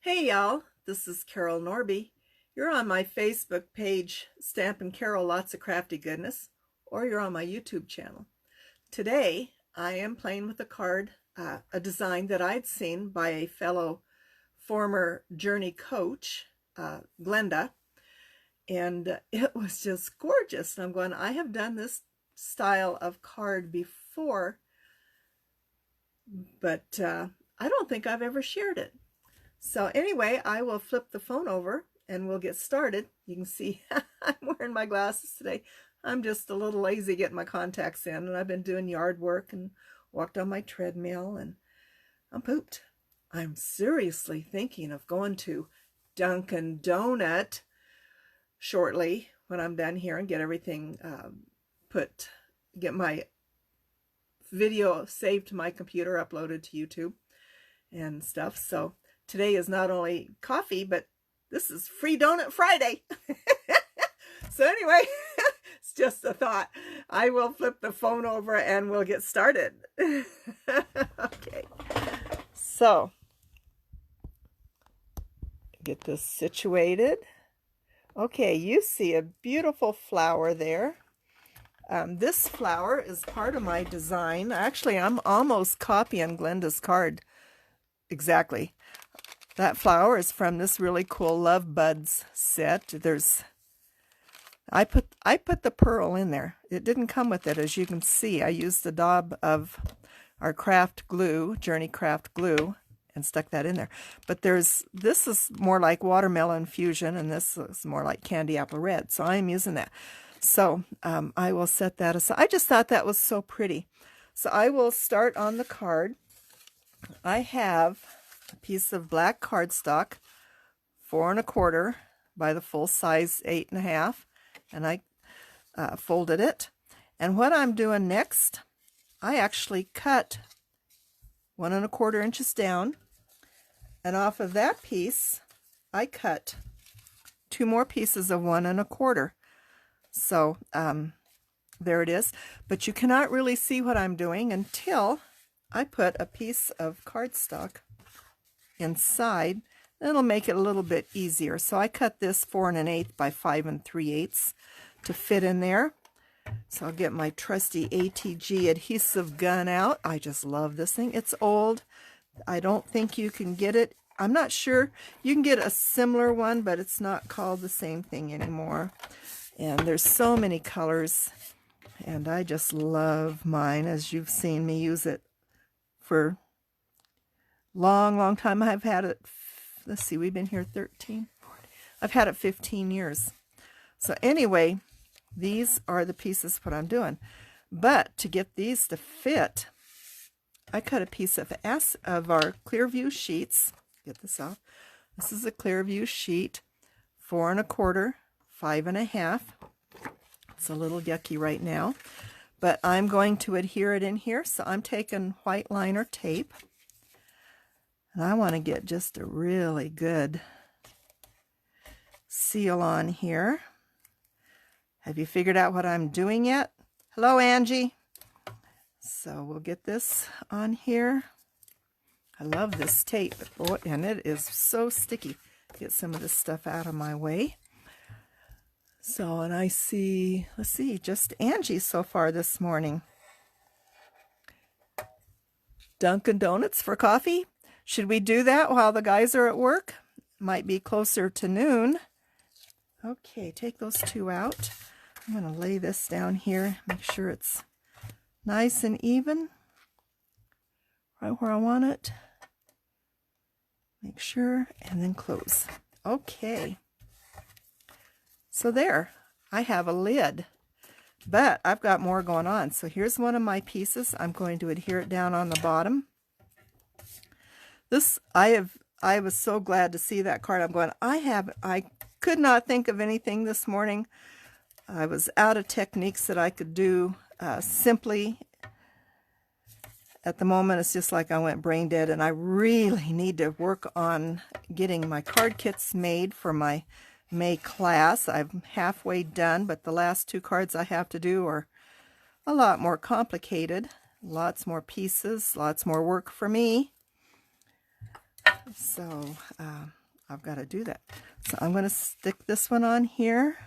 Hey y'all, this is Carol Norby. You're on my Facebook page, Stampin' Carol Lots of Crafty Goodness, or you're on my YouTube channel. Today, I am playing with a card, a design that I'd seen by a fellow former Journey coach, Glenda, and it was just gorgeous. And I'm going, I have done this style of card before, but I don't think I've ever shared it. So anyway, I will flip the phone over and we'll get started. You can see I'm wearing my glasses today. I'm just a little lazy getting my contacts in, and I've been doing yard work and walked on my treadmill, and I'm pooped. I'm seriously thinking of going to Dunkin' Donut shortly when I'm done here and get everything get my video saved to my computer, uploaded to YouTube and stuff. So today is not only coffee, but this is Free Donut Friday. So anyway, it's just a thought. I will flip the phone over and we'll get started. Okay. So, get this situated. Okay, you see a beautiful flower there. This flower is part of my design. Actually, I'm almost copying Glenda's card. Exactly. That flower is from this really cool Love Buds set. I put the pearl in there. It didn't come with it, as you can see. I used the daub of our craft glue, Journey Craft Glue, and stuck that in there. But this is more like watermelon fusion, and this is more like candy apple red. So I'm using that. So I will set that aside. I just thought that was so pretty. So I will start on the card. I have a piece of black cardstock, 4 1/4 by the full size 8 1/2, and I folded it. And what I'm doing next, I actually cut 1 1/4 inches down, and off of that piece, I cut 2 more pieces of 1 1/4. So there it is. But you cannot really see what I'm doing until I put a piece of cardstock inside. It'll make it a little bit easier. So I cut this 4 1/8 by 5 3/8 to fit in there. So I'll get my trusty ATG adhesive gun out. I just love this thing. It's old. I don't think you can get it. I'm not sure. You can get a similar one, but it's not called the same thing anymore. And there's so many colors, and I just love mine, as you've seen me use it for long time. I've had it, let's see, we've been here 13, 14. I've had it 15 years. So anyway, these are the pieces what I'm doing. But to get these to fit, I cut a piece of our Clearview sheets. Get this off. This is a Clearview sheet, 4 1/4, 5 1/2. It's a little yucky right now, but I'm going to adhere it in here. So I'm taking white liner tape, and I want to get just a really good seal on here. Have you figured out what I'm doing yet? Hello, Angie. So we'll get this on here. I love this tape, boy, and it is so sticky. Get some of this stuff out of my way. So, and I see, let's see, just Angie so far this morning. Dunkin' Donuts for coffee? Should we do that while the guys are at work? Might be closer to noon. Okay, take those 2 out. I'm going to lay this down here, make sure it's nice and even, right where I want it. Make sure, and then close. Okay. So there, I have a lid, but I've got more going on. So here's one of my pieces. I'm going to adhere it down on the bottom. This, I was so glad to see that card. I'm going, I could not think of anything this morning. I was out of techniques that I could do simply. At the moment, it's just like I went brain dead, and I really need to work on getting my card kits made for my May class. I'm halfway done, but the last 2 cards I have to do are a lot more complicated. Lots more pieces, lots more work for me. So I've got to do that. So I'm going to stick this one on here.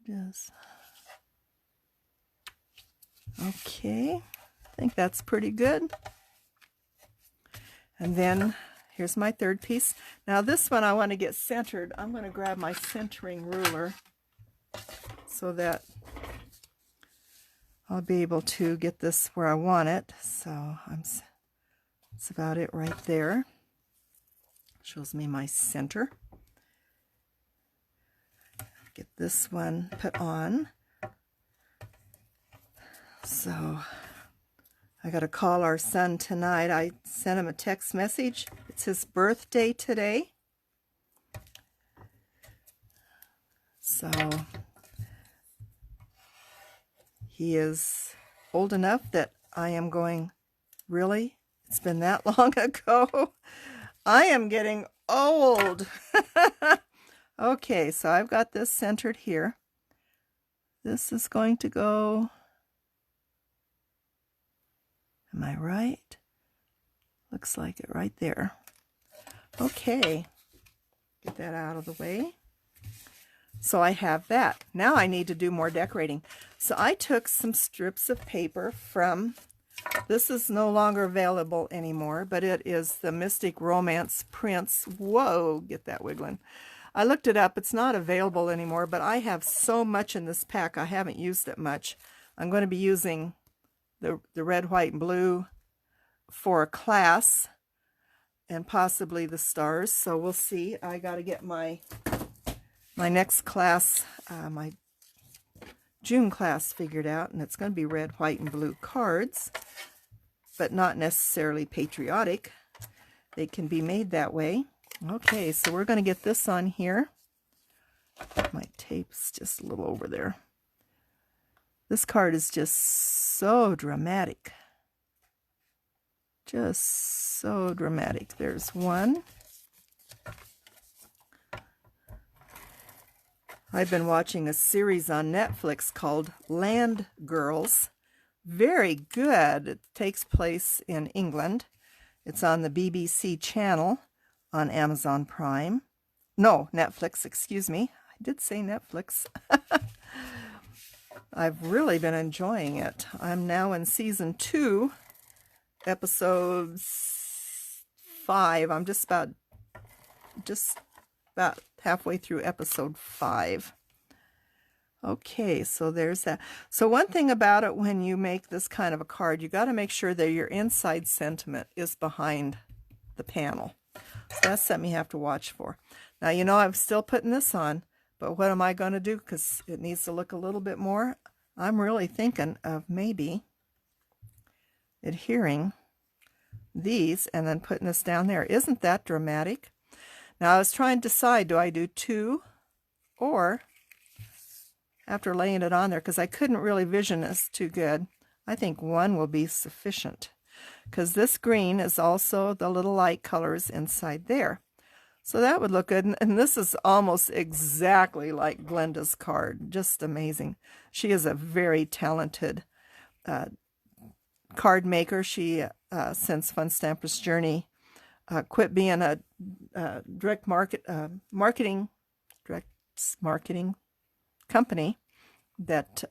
Just okay. I think that's pretty good. And then here's my third piece. Now this one I want to get centered. I'm going to grab my centering ruler so that I'll be able to get this where I want it. So that's about it right there. Shows me my center. Get this one put on. So I got to call our son tonight. I sent him a text message. It's his birthday today. So he is old enough that I am going, really? It's been that long ago? I am getting old. Okay, so I've got this centered here. This is going to go, am I right? Looks like it right there. Okay, get that out of the way. So I have that. Now I need to do more decorating. So I took some strips of paper from, this is no longer available anymore, but it is the Mystic Romance Prince. Whoa, get that wiggling. I looked it up. It's not available anymore, but I have so much in this pack. I haven't used it much. I'm going to be using the red, white, and blue for a class and possibly the stars. So we'll see. I got to get my next class, my June class figured out, and it's going to be red, white, and blue cards, but not necessarily patriotic. They can be made that way. Okay, so we're going to get this on here. My tape's just a little over there. This card is just so dramatic. Just so dramatic. There's one. I've been watching a series on Netflix called Land Girls. Very good. It takes place in England. It's on the BBC channel on Amazon Prime. No, Netflix, excuse me. I did say Netflix. I've really been enjoying it. I'm now in season 2, episode 5. I'm just about halfway through episode 5. Okay, so there's that. So one thing about it, when you make this kind of a card, you got to make sure that your inside sentiment is behind the panel. So that's something you have to watch for. Now, you know, I'm still putting this on, but what am I going to do? Because it needs to look a little bit more. I'm really thinking of maybe adhering these and then putting this down there. Isn't that dramatic? Now, I was trying to decide, do I do 2 or after laying it on there, because I couldn't really vision this too good, I think 1 will be sufficient, because this green is also the little light colors inside there. So that would look good, and this is almost exactly like Glenda's card. Just amazing. She is a very talented card maker. She, since Fun Stamper's Journey, quit being a direct marketing company, that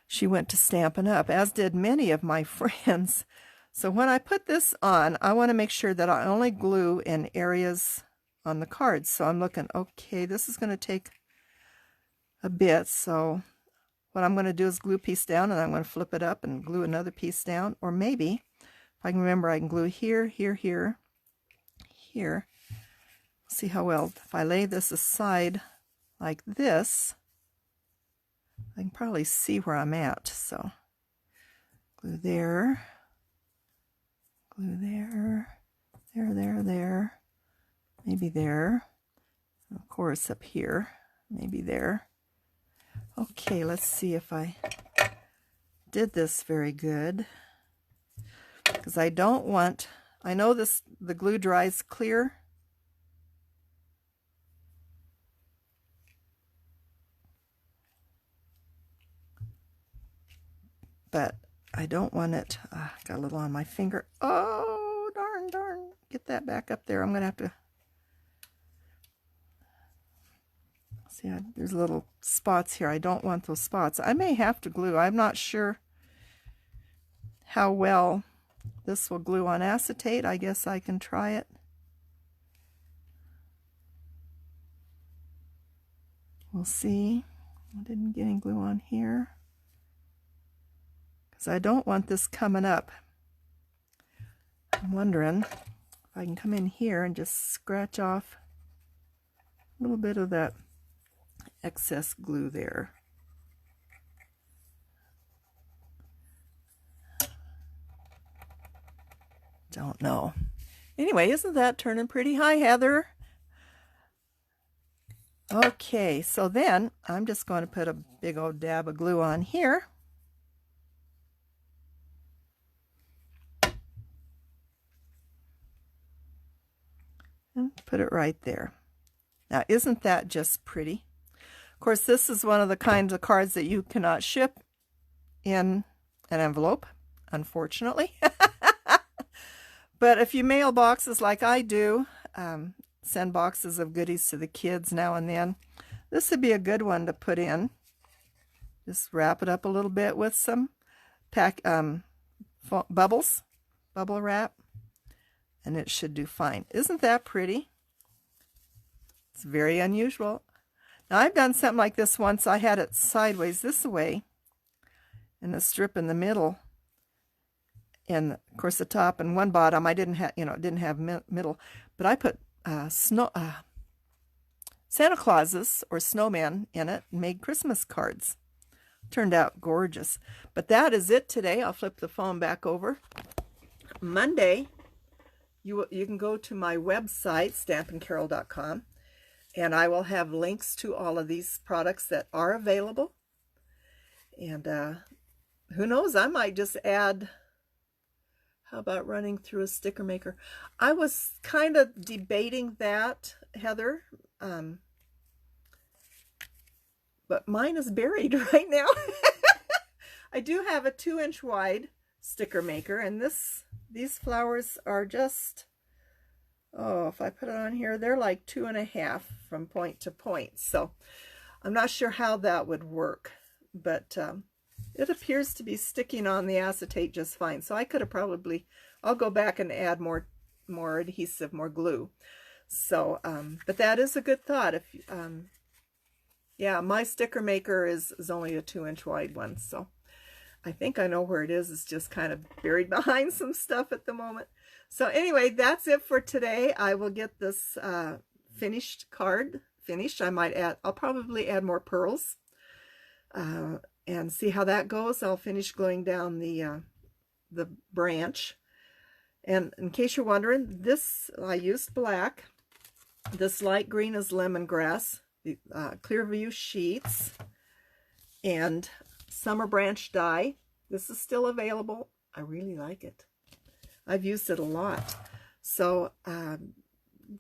she went to Stampin' Up, as did many of my friends. So when I put this on, I want to make sure that I only glue in areas on the cards. So I'm looking, okay, this is going to take a bit. So what I'm going to do is glue a piece down, and I'm going to flip it up and glue another piece down. Or maybe, if I can remember, I can glue here, here, here, here. See how well, if I lay this aside like this, I can probably see where I'm at. So glue there, glue there, there, maybe there, and of course up here, maybe there. Okay, let's see if I did this very good, because I don't want, I know this, the glue dries clear, but I don't want it, got a little on my finger. Oh, darn. Get that back up there. I'm going to have to, see, there's little spots here. I don't want those spots. I may have to glue. I'm not sure how well this will glue on acetate. I guess I can try it. We'll see. I didn't get any glue on here because I don't want this coming up. I'm wondering if I can come in here and just scratch off a little bit of that excess glue there. Don't know. Anyway, isn't that turning pretty? Hi, Heather. Okay, so then I'm just going to put a big old dab of glue on here. And put it right there. Now, isn't that just pretty? Of course, this is one of the kinds of cards that you cannot ship in an envelope, unfortunately. But if you mail boxes like I do, send boxes of goodies to the kids now and then, this would be a good one to put in. Just wrap it up a little bit with some bubbles, bubble wrap, and it should do fine. Isn't that pretty? It's very unusual. Now, I've done something like this once. I had it sideways this way and a strip in the middle. And of course the top and one bottom, I didn't have, it didn't have middle, but I put Santa Clauses or snowmen in it and made Christmas cards. Turned out gorgeous. But that is it today. I'll flip the phone back over. Monday, you can go to my website, stampincarol.com, and I will have links to all of these products that are available. And who knows, I might just add, how about running through a sticker maker? I was kind of debating that, Heather, but mine is buried right now. I do have a 2-inch wide sticker maker, and these flowers are just, oh, if I put it on here, they're like 2.5 from point to point. So I'm not sure how that would work, but it appears to be sticking on the acetate just fine. So I could have probably, I'll go back and add more adhesive, more glue. So, but that is a good thought. If yeah, my sticker maker is only a 2-inch wide one. So I think I know where it is. It's just kind of buried behind some stuff at the moment. So anyway, that's it for today. I will get this finished card finished. I'll probably add more pearls. And see how that goes. I'll finish gluing down the branch. And in case you're wondering, I used black. This light green is lemongrass, the Clearview sheets, and summer branch die. This is still available. I really like it. I've used it a lot. So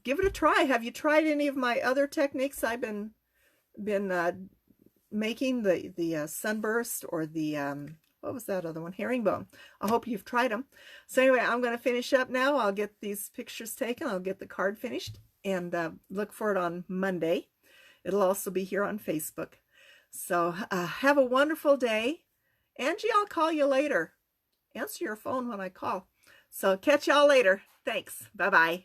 give it a try. Have you tried any of my other techniques I've been making, the sunburst or the what was that other one, herringbone? I hope you've tried them. So anyway, I'm going to finish up now. I'll get these pictures taken. I'll get the card finished and look for it on Monday. It'll also be here on Facebook. So have a wonderful day. Angie, I'll call you later. Answer your phone when I call. So catch y'all later. Thanks. Bye-bye.